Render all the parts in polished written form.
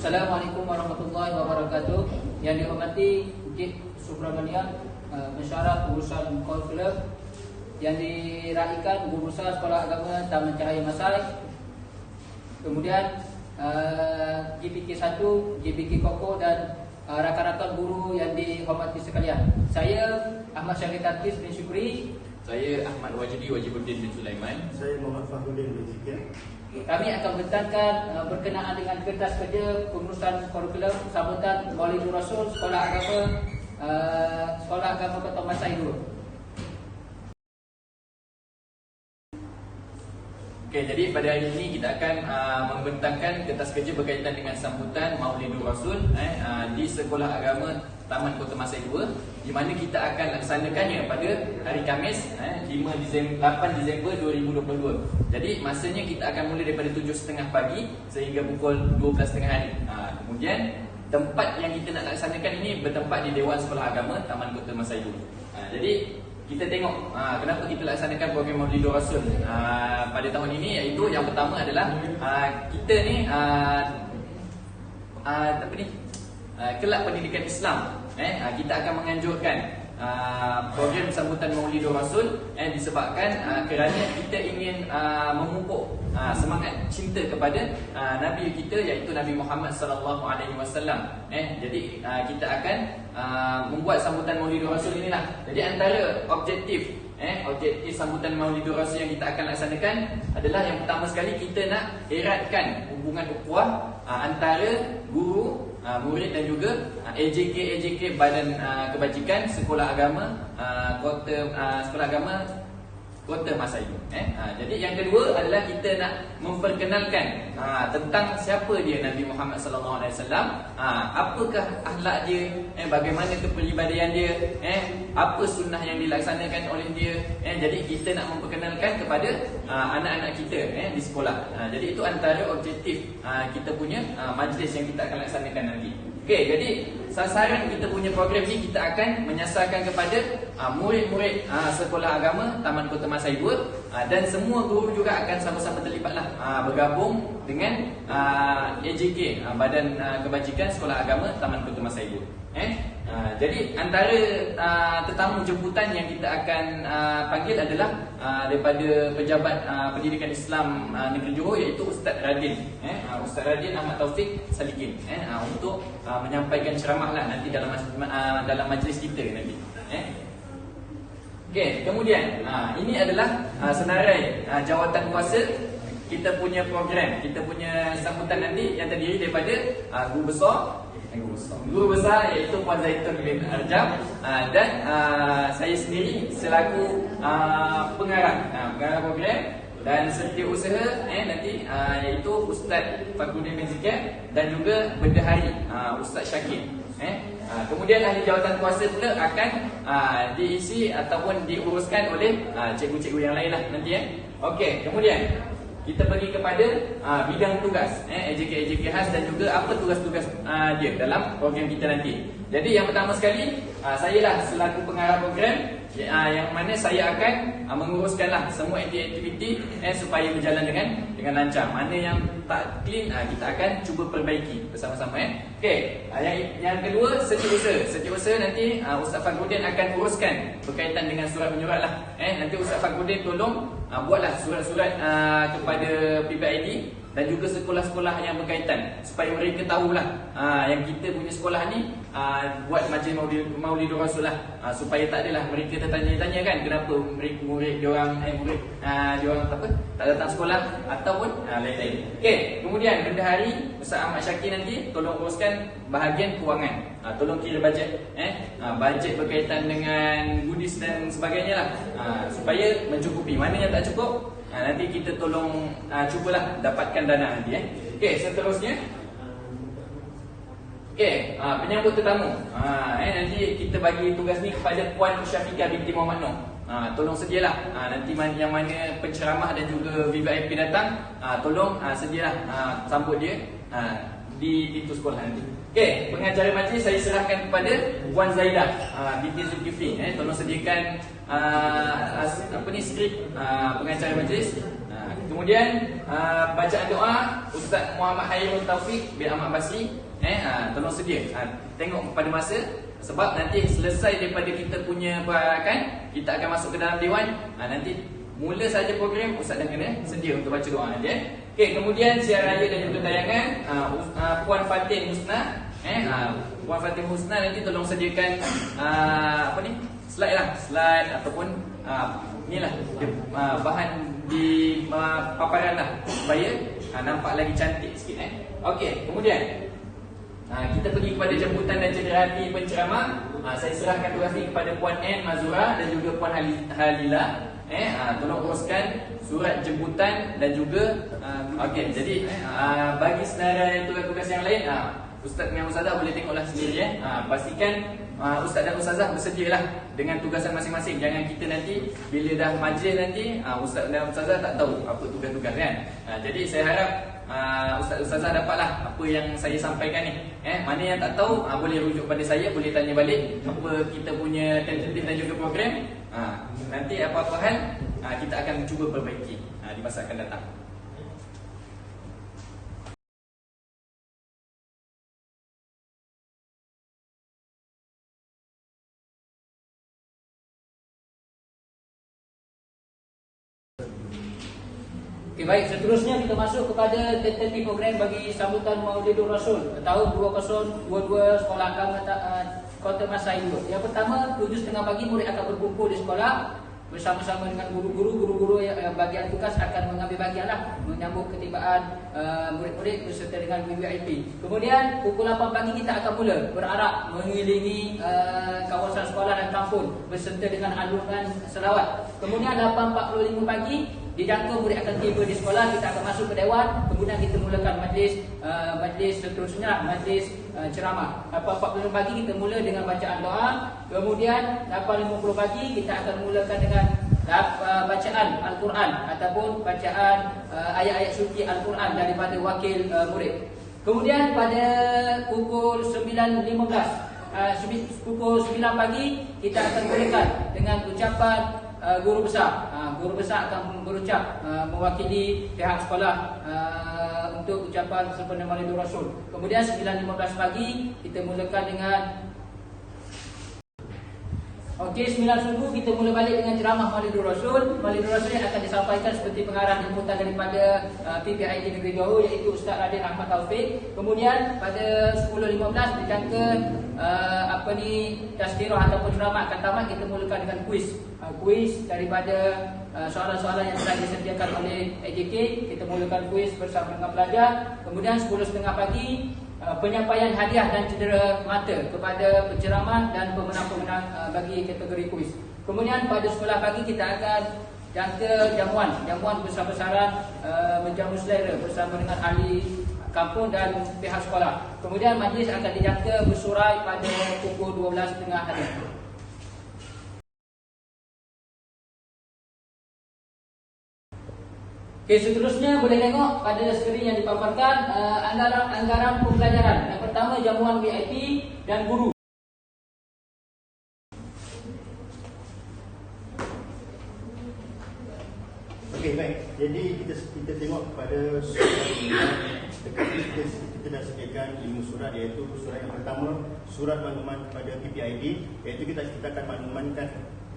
Assalamualaikum warahmatullahi wabarakatuh. Yang dihormati Bukit Subramanian, Pensyarah Urusan Konsuler, yang diraihkan Guru Besar Sekolah Agama Taman Cahaya Masai, kemudian GPK 1, GPK Koko dan rakan-rakan guru yang dihormati sekalian. Saya Ahmad Syarif Tatis bin Syukri. Saya Ahmad Wajibuddin bin Sulaiman. Saya Muhammad Fahrudin bin Zikir. Kami akan membentangkan berkenaan dengan kertas kerja pengurusan kurikulum sambutan Maulidur Rasul Sekolah Agama Kota Masai 2. Okey, jadi pada hari ini kita akan membentangkan kertas kerja berkaitan dengan sambutan Maulidur Rasul di Sekolah Agama Taman Kota Masai 2, di mana kita akan laksanakannya pada hari Khamis 8 Disember 2022. Jadi masanya kita akan mula daripada 7.30 pagi sehingga pukul 12.30 hari. Kemudian tempat yang kita nak laksanakan ini bertempat di Dewan Sekolah Agama Taman Kota Masai 2. Jadi kita tengok kenapa kita laksanakan program Maulidur Rasul pada tahun ini, iaitu yang pertama adalah kita ni Kelab Pendidikan Islam kita akan menganjurkan program sambutan Maulidur Rasul disebabkan kerana kita ingin memupuk semangat cinta kepada Nabi kita, iaitu Nabi Muhammad sallallahu alaihi wasallam. Jadi kita akan membuat sambutan Maulidur Rasul inilah. Jadi antara objektif sambutan Maulidur Rasul yang kita akan laksanakan adalah yang pertama sekali, kita nak eratkan hubungan ukhuwah antara guru, murid dan juga AJK Badan Kebajikan Sekolah Agama Kota Masai. Jadi yang kedua adalah kita nak memperkenalkan tentang siapa dia Nabi Muhammad sallallahu alaihi wasallam, apakah akhlak dia, bagaimana kepribadian dia, apa sunnah yang dilaksanakan oleh dia. Jadi kita nak memperkenalkan kepada anak-anak kita di sekolah. Jadi itu antara objektif kita punya majlis yang kita akan laksanakan nanti. Okey, jadi sasaran kita punya program ni, kita akan menyasarkan kepada murid-murid Sekolah Agama Taman Kota Masai 2, dan semua guru juga akan sama-sama terlibatlah bergabung dengan AJK Badan Kebajikan Sekolah Agama Taman Kota Masai 2. Jadi antara tetamu jemputan yang kita akan panggil adalah daripada Pejabat Pendidikan Islam Negeri Johor, iaitu Ustaz Radin, Ustaz Radin Ahmad Taufik Salikin, untuk menyampaikan ceramah lah nanti dalam majlis kita nanti. Okey, kemudian ini adalah senarai jawatan kuasa kita punya program, kita punya sambutan nanti, yang terdiri daripada Guru Besar iaitu Puan Zaitun bin Arjam, dan saya sendiri selaku pengarah program, dan setiausaha nanti iaitu Ustaz Fakhruddin bin Zikir dan juga Bendahari Ustaz Syakir. Kemudian ahli jawatan kuasa pula akan diisi ataupun diuruskan oleh cikgu-cikgu yang lain lah nanti. Okey, kemudian kita pergi kepada bidang tugas AJK khas dan juga apa tugas-tugas dia dalam program kita nanti. Jadi yang pertama sekali, saya lah selaku pengarah program, yang mana saya akan menguruskanlah semua aktiviti supaya berjalan dengan lancar. Mana yang tak clean, kita akan cuba perbaiki bersama-sama. Okey, yang kedua, setiausaha nanti Ustaz Fakhruddin akan uruskan berkaitan dengan surat menyurat lah. Nanti Ustaz Fakhruddin tolong buatlah surat-surat kepada PPID dan juga sekolah-sekolah yang berkaitan, supaya mereka tahulah yang kita punya sekolah ni buat majlis Maulidur Rasul lah, supaya tak adalah mereka tertanya-tanya kan kenapa murid diorang tak datang sekolah ataupun lain-lain. Okey, kemudian Bendahari Ustaz Ahmad Syakir nanti tolong uruskan bahagian kewangan, tolong kira bajet, bajet berkaitan dengan goodies dan sebagainya lah, supaya mencukupi. Mana yang tak cukup, nanti kita tolong cubalah dapatkan dana nanti. Okey, seterusnya, penyambut tetamu. Nanti kita bagi tugas ni kepada Puan Syafiqah binti Muhammad Noh. Tolong sedialah nanti yang mana penceramah dan juga VIP datang, tolong sedialah sambut dia di pintu sekolah nanti. Okey, pengacara majlis saya serahkan kepada Puan Zaidah binti Zulkifli. Tolong sediakan skrip pengacara majlis Kemudian bacaan doa Ustaz Muhammad Hairul Taufik bin Ahmad Basri, tolong sedia tengok pada masa, sebab nanti selesai daripada kita punya perarakan, kita akan masuk ke dalam dewan. Nanti mula saja program, Ustaz dah kena sedia untuk baca doa nanti. Okey, kemudian siar raya dan juga tayangan Puan Fatin Husna. Puan Fatin Husna nanti tolong sediakan slide ataupun inilah bahan di paparan lah, supaya nampak lagi cantik sikit. Okey, kemudian kita pergi kepada jemputan dan cederhati penceramah. Saya serahkan tugas ini kepada Puan N Mazura dan juga Puan Halila. Tolong uruskan surat jemputan dan juga okey, jadi bagi saudara tugas-tugas yang lain, Ustaz dengan Ustazah boleh tengoklah sendiri. Pastikan Ustaz dan Ustazah bersedialah dengan tugasan masing-masing. Jangan kita nanti bila dah majlis nanti Ustaz dan Ustazah tak tahu apa tugas-tugas kan. Jadi saya harap Ustaz Ustazah dapatlah apa yang saya sampaikan ni. Mana yang tak tahu boleh rujuk pada saya, boleh tanya balik apa kita punya tentatif dan juga program. Nanti apa-apa hal kita akan cuba perbaiki di masa akan datang. Okay, baik, seterusnya kita masuk kepada tentatif program bagi sambutan Maulidur Rasul tahun 2022 Sekolah Agama Kota Masai 2. Yang pertama, 7.30 pagi murid akan berkumpul di sekolah bersama-sama dengan guru-guru yang bagian tugas akan mengambil bagianlah menyambut ketibaan murid-murid beserta dengan VVIP. Kemudian pukul 8 pagi kita akan mula berarak mengelilingi kawasan sekolah dan kampung beserta dengan alunan selawat. Kemudian 8.45 pagi dijangka murid akan tiba di sekolah, kita akan masuk ke dewan, kemudian kita mulakan majlis seterusnya, majlis ceramah. 8.45 pagi kita mula dengan bacaan doa, kemudian 8.50 pagi kita akan mulakan dengan bacaan Al-Quran ataupun bacaan ayat-ayat suci Al-Quran daripada wakil murid. Kemudian pada pukul 9.15 pukul 9 pagi kita akan mulakan dengan ucapan guru besar. Guru besar akan berucap mewakili pihak sekolah untuk ucapan sempena Maulidur Rasul. Kemudian 9.15 pagi kita mulakan dengan 9 subuh kita mula balik dengan ceramah Maulidur Rasul. Maulidur Rasul yang akan disampaikan seperti pengarah jemputan daripada PPID Negeri Johor, iaitu Ustaz Radin Ahmad Taufik. Kemudian pada 10.15 dijangka tazkirah ataupun ceramah akan tamat, kita mulakan dengan kuis daripada soalan-soalan yang telah disediakan oleh AJK. Kita mulakan kuis bersama dengan pelajar. Kemudian 10.30 pagi penyampaian hadiah dan cedera mata kepada penceramah dan pemenang-pemenang bagi kategori kuis. Kemudian pada sekolah pagi kita akan jangka jamuan besar-besaran menjamu selera bersama dengan ahli kampung dan pihak sekolah. Kemudian majlis akan dijangka bersurai pada pukul 12.30 hari. Okey, seterusnya boleh tengok pada skrin yang dipaparkan anggaran pembelajaran. Yang pertama, jamuan VIP dan guru. Okey, baik. Jadi kita tengok kepada surat dekat kita dah sediakan 5 surat, iaitu surat yang pertama, surat makluman kepada PPID, iaitu kita akan maklumankan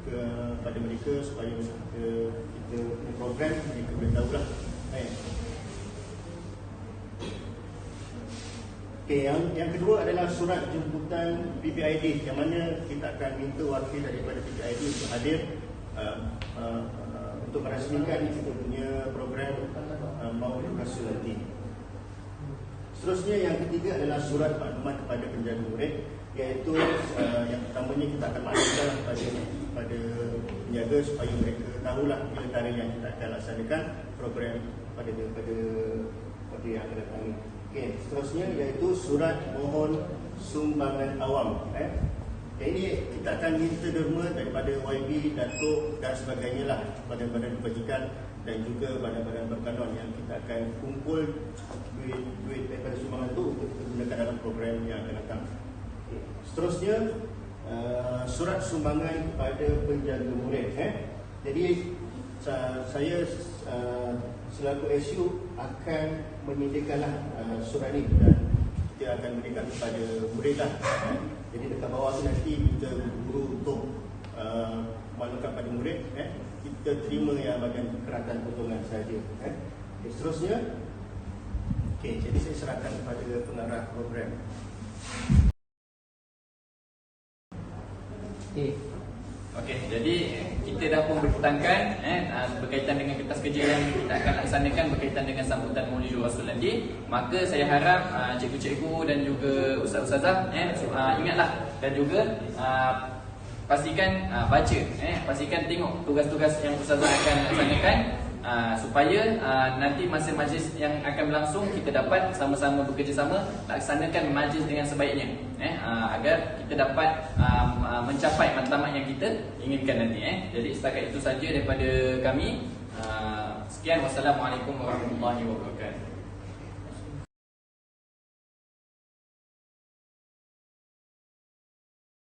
kepada mereka supaya kita program mereka boleh tahulah. Okey, yang kedua adalah surat jemputan PPID, yang mana kita akan minta wakil daripada PPID untuk hadir untuk merasmikan kita punya program Maulidur Rasul nanti. Seterusnya yang ketiga adalah surat maklumat kepada penjaga murid, iaitu yang pertamanya kita akan maklumkan kepada penjaga supaya mereka tahulah bila tarikh yang kita akan laksanakan program pada yang akan datang. Okey, seterusnya iaitu surat mohon sumbangan awam. Ini kita akan minta derma daripada YB, Datuk dan sebagainya lah, badan-badan kebajikan dan juga badan-badan berkanun yang kita akan kumpul duit daripada sumbangan itu untuk digunakan dalam program yang akan datang. Seterusnya surat sumbangan kepada penjaga murid. Jadi saya selaku SU akan menyediakanlah surat ini dan kita akan berikan kepada murid lah. Jadi dekat bawah tu nanti kita guru untuk maklumkan pada murid, kita terima yang bagian keratan potongan saja. Okay, seterusnya, jadi saya serahkan kepada pengarah program. Okey, jadi kita dah pun berhutangkan berkaitan dengan kertas kerja yang kita akan laksanakan berkaitan dengan sambutan Maulidul Rasul nanti. Maka saya harap cikgu-cikgu dan juga ustaz-ustazah ingatlah dan juga pastikan baca, pastikan tengok tugas-tugas yang ustazah akan laksanakan supaya nanti masa majlis yang akan berlangsung kita dapat sama-sama bekerjasama laksanakan majlis dengan sebaiknya, agar kita dapat mencapai matlamat yang kita inginkan nanti. Jadi setakat itu saja daripada kami. Sekian, wassalamualaikum warahmatullahi wabarakatuh.